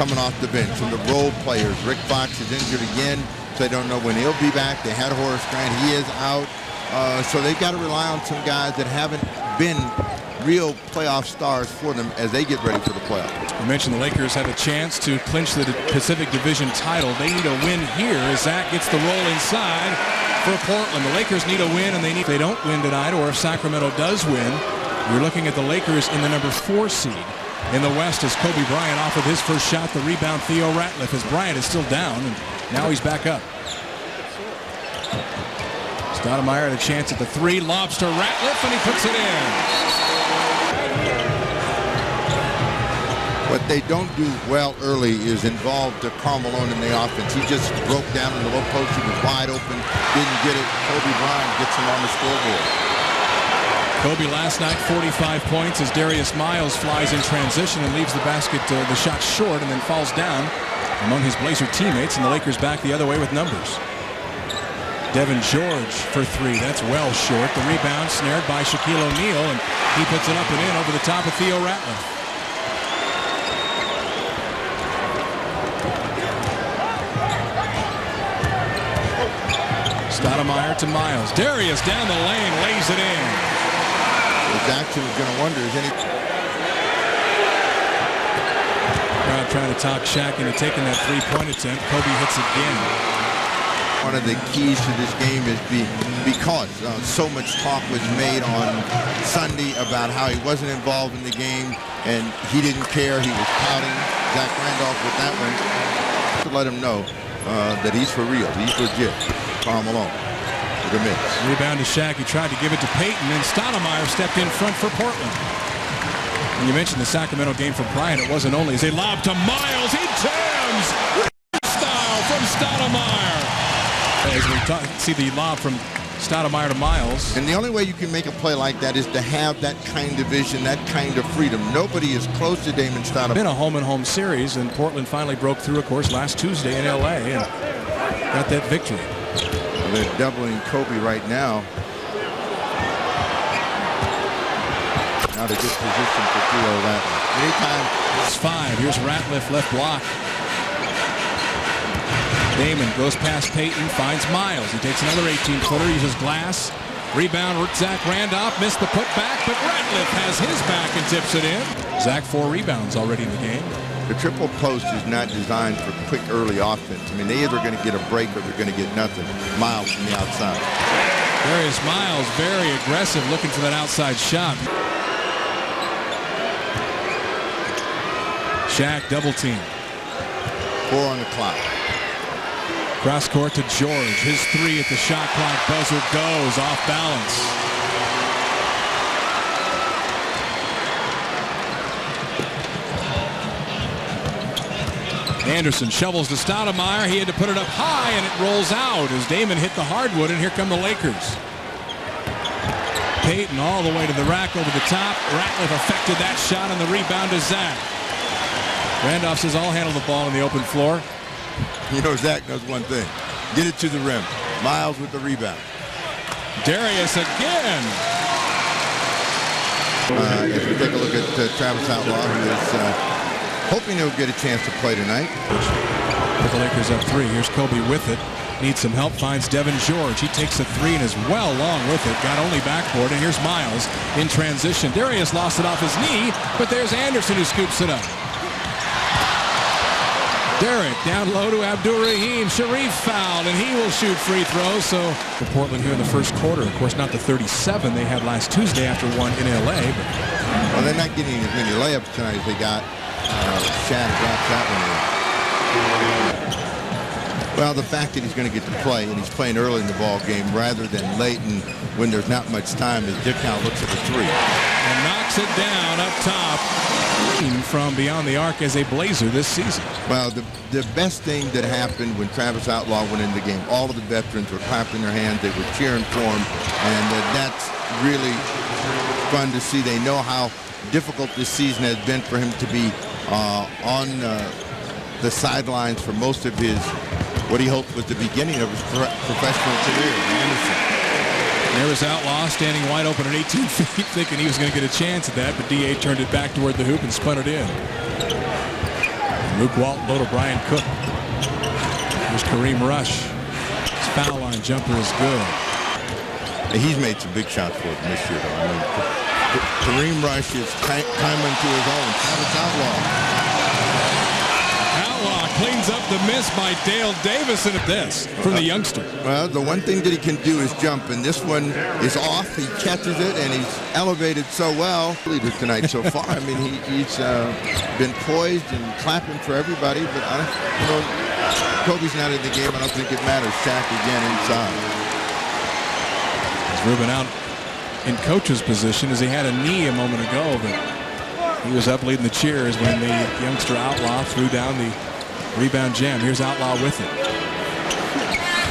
coming off the bench, and the role players. Rick Fox is injured again, so they don't know when he'll be back. They had Horace Grant. He is out. So they've got to rely on some guys that haven't been real playoff stars for them as they get ready for the playoffs. You mentioned the Lakers have a chance to clinch the Pacific Division title. They need a win here as Zach gets the roll inside for Portland. The Lakers need a win, and if they don't win tonight, or if Sacramento does win, you're looking at the Lakers in the number 4 seed. In the West as Kobe Bryant offered his first shot, the rebound Theo Ratliff, as Bryant is still down, and now he's back up. Stoudemire had a chance at the 3, lobs to Ratliff, and he puts it in. What they don't do well early is involve Karl Malone in the offense. He just broke down in the low post. He was wide open, didn't get it. Kobe Bryant gets him on the scoreboard. Kobe last night, 45 points as Darius Miles flies in transition and leaves the basket, the shot short, and then falls down among his Blazer teammates, and the Lakers back the other way with numbers. Devin George for 3. That's well short. The rebound snared by Shaquille O'Neal, and he puts it up and in over the top of Theo Ratliff. Stoudemire to Miles. Darius down the lane, lays it in. Jackson is going to wonder, is any crowd trying to talk Shaq into taking that 3-point attempt. Kobe hits again. One of the keys to this game is because so much talk was made on Sunday about how he wasn't involved in the game and he didn't care. He was pouting. Zach Randolph with that one to let him know that he's for real. He's legit. Karl Malone with a miss. Rebound to Shaq. He tried to give it to Payton, and Stoudemire stepped in front for Portland. And you mentioned the Sacramento game for Bryant. It wasn't only as they lob to Miles. He jams! Style from Stoudemire. As we see the lob from Stoudemire to Miles. And the only way you can make a play like that is to have that kind of vision, that kind of freedom. Nobody is close to Damon Stoudemire. It's been a home-and-home series, and Portland finally broke through, of course, last Tuesday in LA and got that victory. They're doubling Kobe right now. Now to good position for Theo Ratliff. Anytime. It's 5. Here's Ratliff, left block. Damon goes past Payton, finds Miles. He takes another 18-footer, uses glass. Rebound, Zach Randolph missed the putback, but Ratliff has his back and tips it in. Zach 4 rebounds already in the game. The triple post is not designed for quick early offense. I mean, they're either going to get a break or they're going to get nothing. Miles from the outside. Darius Miles, very aggressive, looking for that outside shot. Shaq double team. 4 on the clock. Cross court to George. His 3 at the shot clock buzzer goes off balance. Anderson shovels to Stoudemire. He had to put it up high, and it rolls out as Damon hit the hardwood, and here come the Lakers. Payton all the way to the rack over the top. Ratliff affected that shot, and the rebound to Zach. Randolph says, I'll handle the ball on the open floor. You know, Zach knows one thing. Get it to the rim. Miles with the rebound. Darius again. As we take a look at Travis Outlaw, who is hoping he'll get a chance to play tonight. With the Lakers up 3. Here's Kobe with it. Needs some help. Finds Devin George. He takes a 3 and is well long with it. Got only backboard. And here's Miles in transition. Darius lost it off his knee, but there's Anderson who scoops it up. Derek down low to Abdur-Rahim. Sharif fouled, and he will shoot free throws. So for Portland here in the first quarter, of course, not the 37 they had last Tuesday after one in LA. But well, they're not getting as many layups tonight as they got. Shaq drops that one in. Well, the fact that he's going to get to play, and he's playing early in the ball game rather than late and when there's not much time, as Dick now looks at the 3. And knocks it down up top from beyond the arc as a Blazer this season. Well, the best thing that happened when Travis Outlaw went into the game, all of the veterans were clapping their hands, they were cheering for him, and that's really fun to see. They know how difficult this season has been for him to be on the sidelines for most of his, what he hoped was the beginning of his professional career. There was Outlaw standing wide open at 18 feet, thinking he was going to get a chance at that, but D.A. turned it back toward the hoop and spun it in. And Luke Walton, low to Brian Cook. Here's Kareem Rush. His foul line jumper is good. He's made some big shots for them this year, though. I mean, Kareem Rush is coming to his own. Travis Outlaw cleans up the miss by Dale Davis, and this from the youngster. Well, the one thing that he can do is jump, and this one is off. He catches it, and he's elevated so well. Leader tonight so far. I mean, he's been poised and clapping for everybody, but Kobe's not in the game. I don't think it matters. Shaq again inside. Rubin out in coach's position as he had a knee a moment ago, but he was up leading the cheers when the youngster Outlaw threw down the rebound gem. Here's Outlaw with it.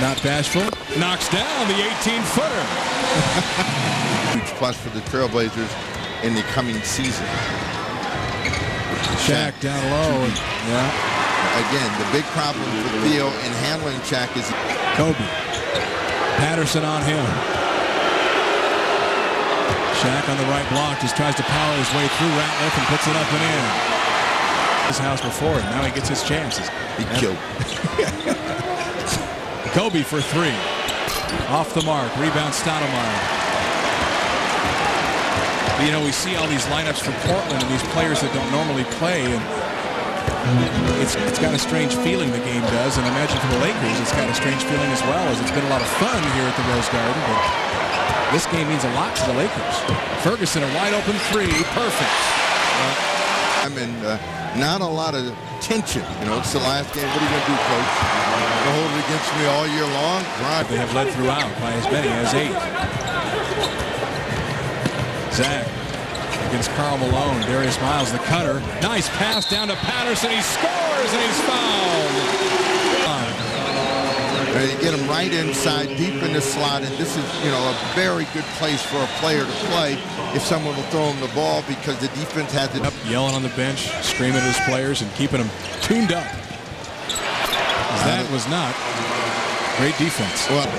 Not bashful. Knocks down the 18-footer. Huge plus for the Trailblazers in the coming season. Shaq down low. Again, the big problem for Theo in handling Shaq is Kobe. Patterson on him. Shaq on the right block just tries to power his way through Ratliff and puts it up and in. His house before it. Now he gets his chances. He killed. Kobe for three. Off the mark. Rebound Stoudemire. You know, we see all these lineups for Portland and these players that don't normally play, and it's got a strange feeling, the game does, and I imagine for the Lakers it's got a strange feeling as well, as it's been a lot of fun here at the Rose Garden, but this game means a lot to the Lakers. Ferguson, a wide open three, perfect. Not a lot of tension. You know, it's the last game. What are you going to do, coach? You hold it against me all year long? Right. They have led throughout by as many as 8. Zach against Karl Malone. Darius Miles, the cutter. Nice pass down to Patterson. He scores and he's fouled. You get him right inside, deep in the slot, and this is, a very good place for a player to play if someone will throw him the ball, because the defense has it up, yelling on the bench, screaming at his players, and keeping them tuned up. That was not great defense. Well,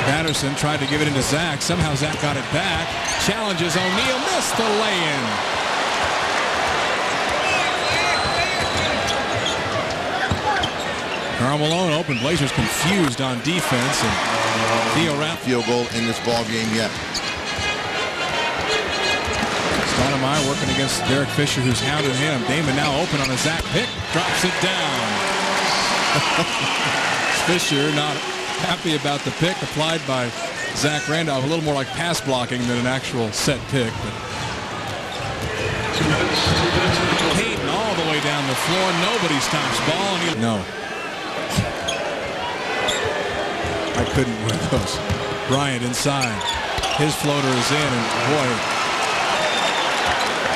Patterson tried to give it into Zach. Somehow Zach got it back. Challenges O'Neal, missed the lay-in. Karl Malone open. Blazers confused on defense, and Theo Rapp field goal in this ball game yet. Stoudemire working against Derek Fisher, who's hounding him. Damon now open on a Zach pick, drops it down. Fisher not happy about the pick applied by Zach Randolph. A little more like pass blocking than an actual set pick. But Hayden all the way down the floor. Nobody stops ball. And no. I couldn't with those. Bryant inside. His floater is in, and boy.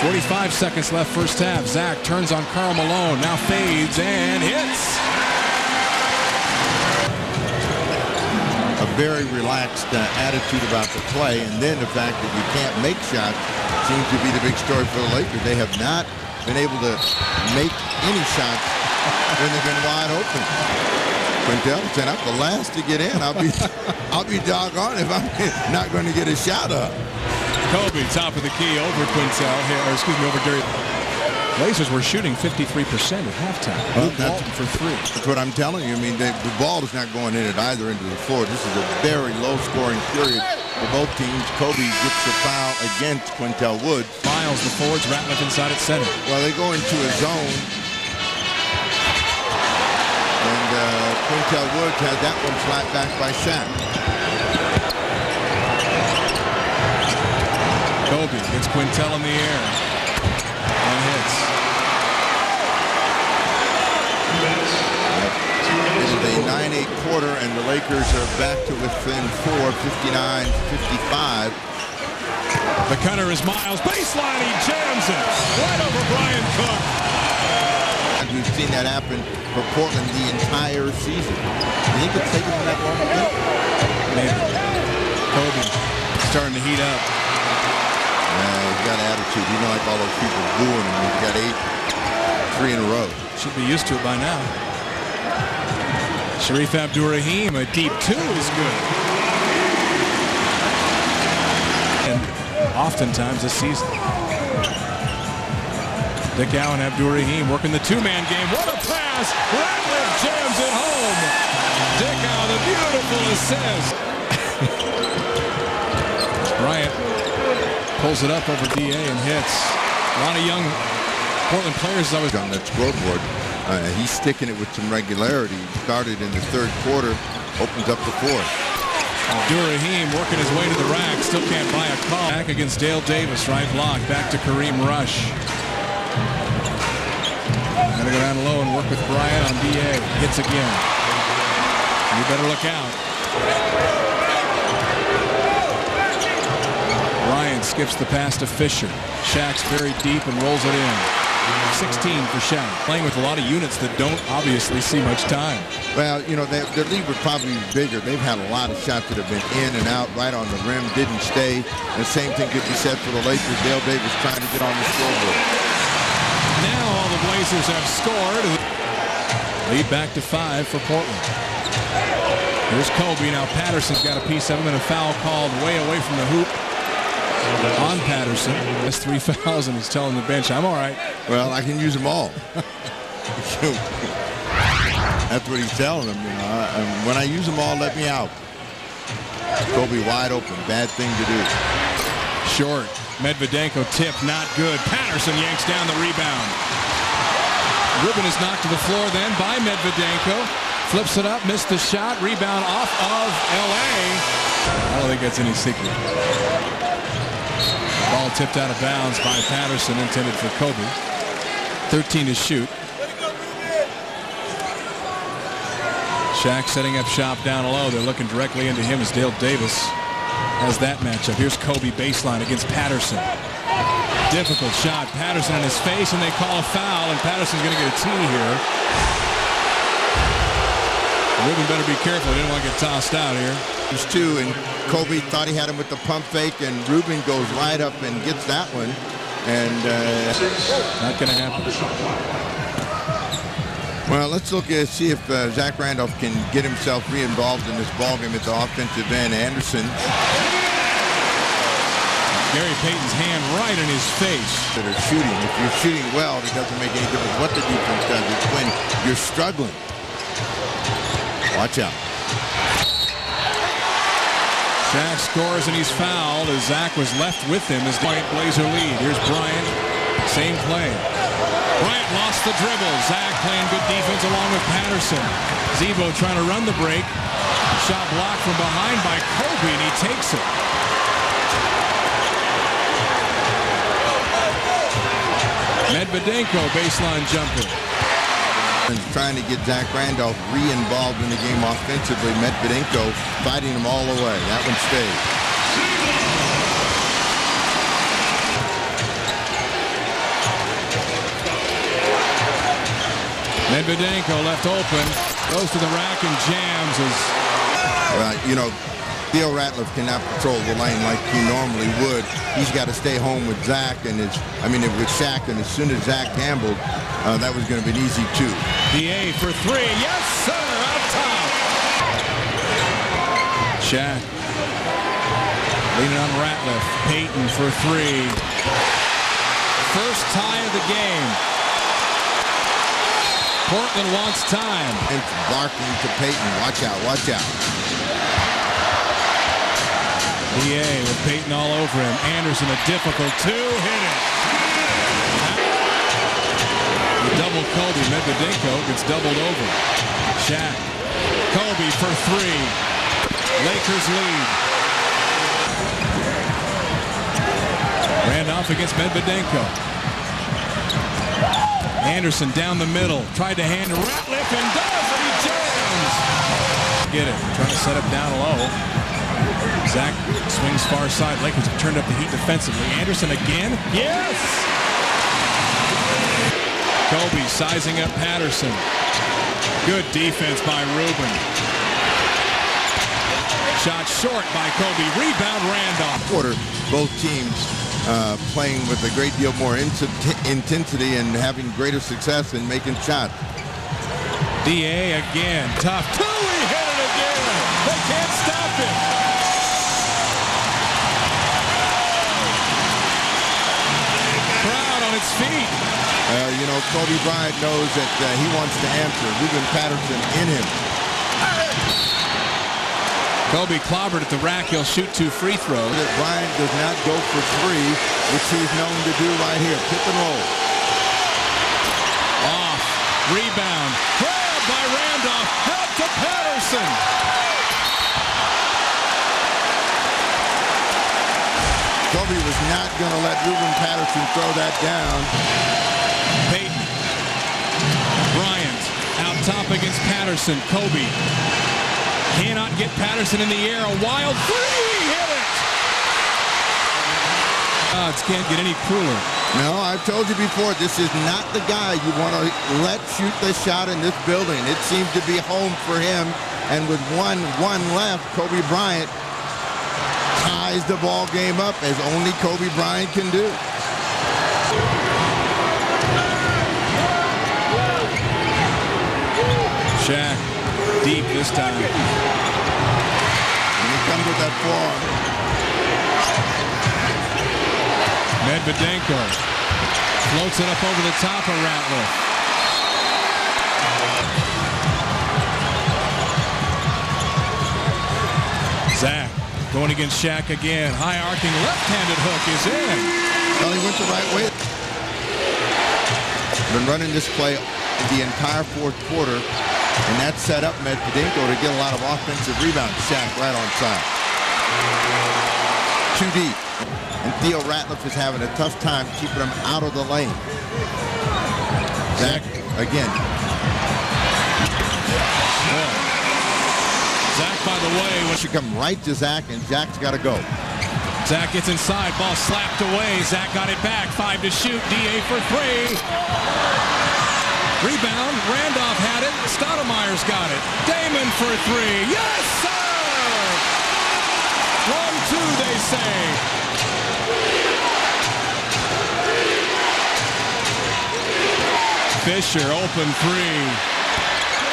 45 seconds left first half. Zach turns on Karl Malone. Now fades and hits. A very relaxed attitude about the play, and then the fact that you can't make shots seems to be the big story for the Lakers. They have not been able to make any shots when they've been wide open. Quintel said, "I'm the last to get in. I'll be doggone if I'm not going to get a shot up." Kobe, top of the key over Quintel here, or excuse me, over Gary. Blazers were shooting 53% at halftime. Well, Walton for 3. That's what I'm telling you. I mean, the ball is not going in at either end of the floor. This is a very low-scoring period for both teams. Kobe gets the foul against Quintel Woods. Miles, the forwards, Ratliff inside at center. Well, they go into a zone. And Quintel Woods has that one flat back by Shaq. Kobe gets Quintel in the air. And hits. It is a 9-8 quarter, and the Lakers are back to within 4, 59-55. The cutter is Miles. Baseline, he jams it. Right over Brian Cook. We've seen that happen for Portland the entire season. You think it's taken them that long again? Maybe. Kobe starting to heat up. He's got attitude. He's not like all those people booing him. He's got 3 in a row. Should be used to it by now. Sharif Abdur-Rahim, a deep 2 is good. And oftentimes this season. Dick Allen, Abdur-Rahim working the two-man game. What a pass! Ratliff jams it home. Dick Allen, a beautiful assist. Bryant pulls it up over DA and hits. A lot of young Portland players always on that scoreboard. He's sticking it with some regularity. He started in the third quarter, opens up the fourth. Abdur-Rahim working his way to the rack, still can't buy a call. Back against Dale Davis, right block, back to Kareem Rush. Gonna go down low and work with Bryant on DA. Hits again. You better look out. Bryant skips the pass to Fisher. Shaq's very deep and rolls it in. 16 for Shaq. Playing with a lot of units that don't obviously see much time. Well, you know, their lead would probably be bigger. They've had a lot of shots that have been in and out, right on the rim, didn't stay. And the same thing could be said for the Lakers. Dale Davis trying to get on the scoreboard. Now all the Blazers have scored. Lead back to 5 for Portland. Here's Kobe. Now Patterson's got a piece of him and a foul called way away from the hoop on Patterson. That's 3 fouls, and he's telling the bench, I'm all right. Well, I can use them all. That's what he's telling them. You know, when I use them all, let me out. Kobe wide open. Bad thing to do. Short. Medvedenko tip, not good. Patterson yanks down the rebound. Rubin is knocked to the floor then by Medvedenko. Flips it up, missed the shot. Rebound off of LA. I don't think that's any secret. Ball tipped out of bounds by Patterson, intended for Kobe. 13 to shoot. Shaq setting up shop down low. They're looking directly into him as Dale Davis has that matchup. Here's Kobe baseline against Patterson. Difficult shot. Patterson in his face, and they call a foul, and Patterson's going to get a tee here. Rubin better be careful. He didn't want to get tossed out here. There's two, and Kobe thought he had him with the pump fake, and Rubin goes right up and gets that one. And not going to happen. Well, let's look at see if Zach Randolph can get himself re-involved in this ballgame at the offensive end. Anderson. Gary Payton's hand right in his face. That are shooting. If you're shooting well, it doesn't make any difference what the defense does. It's when you're struggling. Watch out. Shaq scores and he's fouled as Zach was left with him as Bryant Blazer lead. Here's Bryant. Same play. Bryant lost the dribble. Zach playing good defense along with Patterson. Zebo trying to run the break. Shot blocked from behind by Kobe, and he takes it. Medvedenko baseline jumper. Trying to get Zach Randolph re-involved in the game offensively. Medvedenko fighting him all the way. That one stayed. Medvedenko left open, goes to the rack and jams. You know, Theo Ratliff cannot patrol the lane like he normally would. He's got to stay home with Zach and with Shaq. And as soon as Zach gambled, that was going to be an easy two. DA for 3. Yes, sir, up top. Shaq leaning on Ratliff. Payton for 3. First tie of the game. Portland wants time. And Barkley to Payton. Watch out, watch out. DA with Payton all over him. Anderson, a difficult 2. Hit it. The double Kobe. Medvedenko gets doubled over. Shaq. Kobe for 3. Lakers lead. Randolph against Medvedenko. Anderson down the middle. Tried to hand to Ratliff and does, and he jams. Get it. Trying to set up down low. Zach swings far side. Lakers have turned up the heat defensively. Anderson again. Yes! Kobe sizing up Patterson. Good defense by Rubin. Shot short by Kobe. Rebound Randolph. Quarter, both teams playing with a great deal more intensity and having greater success in making shots. DA again. Tough. 2. He hit it again. They can't stop him. Crowd on its feet. You know, Kobe Bryant knows that he wants to answer. Ruben Patterson in him. Kobe clobbered at the rack. He'll shoot 2 free throws. That Bryant does not go for 3, which he's known to do right here. Pick and roll. Off. Rebound. Grab by Randolph. Help to Patterson. Kobe was not going to let Ruben Patterson throw that down. Payton. Bryant out top against Patterson. Kobe cannot get Patterson in the air. A wild 3. Hit it. Odds can't get any cooler. No, I've told you before, this is not the guy you want to let shoot the shot in this building. It seems to be home for him. And with 1 left, Kobe Bryant ties the ball game up as only Kobe Bryant can do. Shaq deep this time. And he comes with that forearm. Medvedenko floats it up over the top of Ratliff. Zach going against Shaq again. High arcing left-handed hook is in. Well, he went the right way. Been running this play the entire 4th quarter, and that set up Medvedenko to get a lot of offensive rebounds. Shaq right on side. Too deep. And Theo Ratliff is having a tough time keeping him out of the lane. Zach again. Zach, by the way, when Should come right to Zach, and Zach's got to go. Zach gets inside, ball slapped away. Zach got it back, 5 to shoot. DA for 3. Rebound, Randolph had it. Stoudemire's got it. Damon for 3. Yes, sir! 1-2, they say. Fisher, open 3.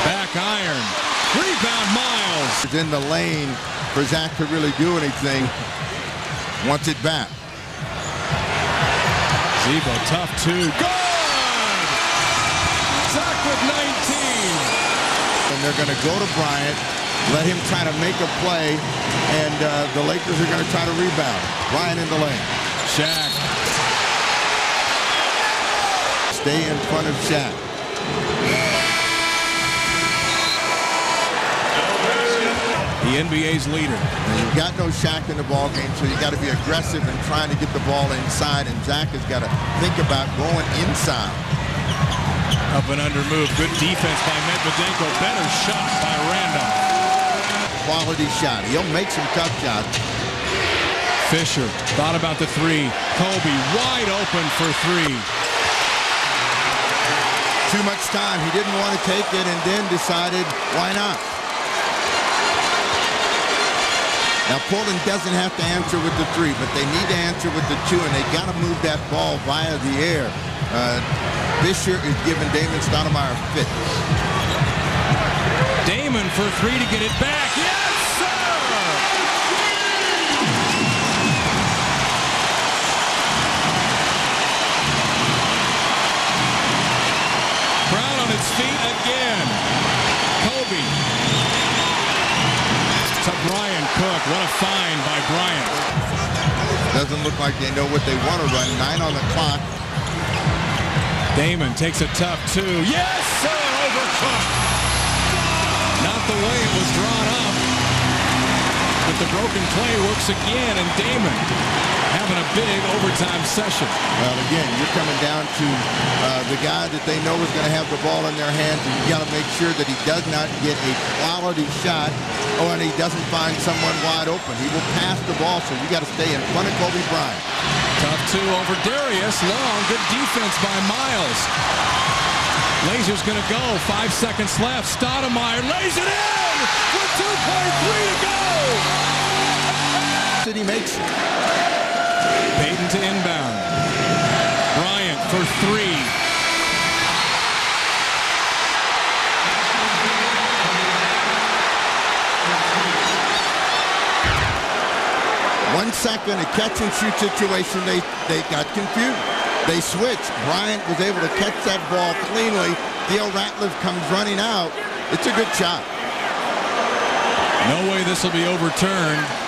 Back iron. Rebound, Miles. It's in the lane for Zach to really do anything. Wants it back. Zebo, tough 2. Good! Zach with 19. And they're going to go to Bryant, let him try to make a play, and the Lakers are going to try to rebound. Bryant in the lane. Shaq. Stay in front of Shaq. The NBA's leader. And you've got no Shaq in the ball game, so you got to be aggressive in trying to get the ball inside, and Zach has got to think about going inside. Up and under move. Good defense by Medvedenko. Better shot by Randolph. Quality shot. He'll make some tough shots. Fisher thought about the 3. Kobe wide open for 3. Too much time. He didn't want to take it, and then decided, why not? Now, Portland doesn't have to answer with the 3, but they need to answer with the 2, and they got to move that ball via the air. Fisher is giving Damon Stoudemire fit. Damon for 3 to get it back. Yes, sir! Brown on its feet again. Kobe. To Brian Cook. What a find by Bryant. Doesn't look like they know what they want to run. 9 on the clock. Damon takes a tough 2. Yes, sir! Overcooked. Not the way it was drawn up. But the broken play works again, and Damon having a big overtime session. Well, again, you're coming down to the guy that they know is going to have the ball in their hands, and you got to make sure that he does not get a quality shot, or and he doesn't find someone wide open. He will pass the ball, so you got to stay in front of Kobe Bryant. Tough 2 over Darius. Long, good defense by Miles. Laser's going to go. 5 seconds left. Stoudemire lays it in with 2.3 to go. He makes it. Payton to inbound. Bryant for 3. One second, a catch and shoot situation. They got confused. They switch. Bryant was able to catch that ball cleanly. Theo Ratliff comes running out. It's a good shot. No way this will be overturned.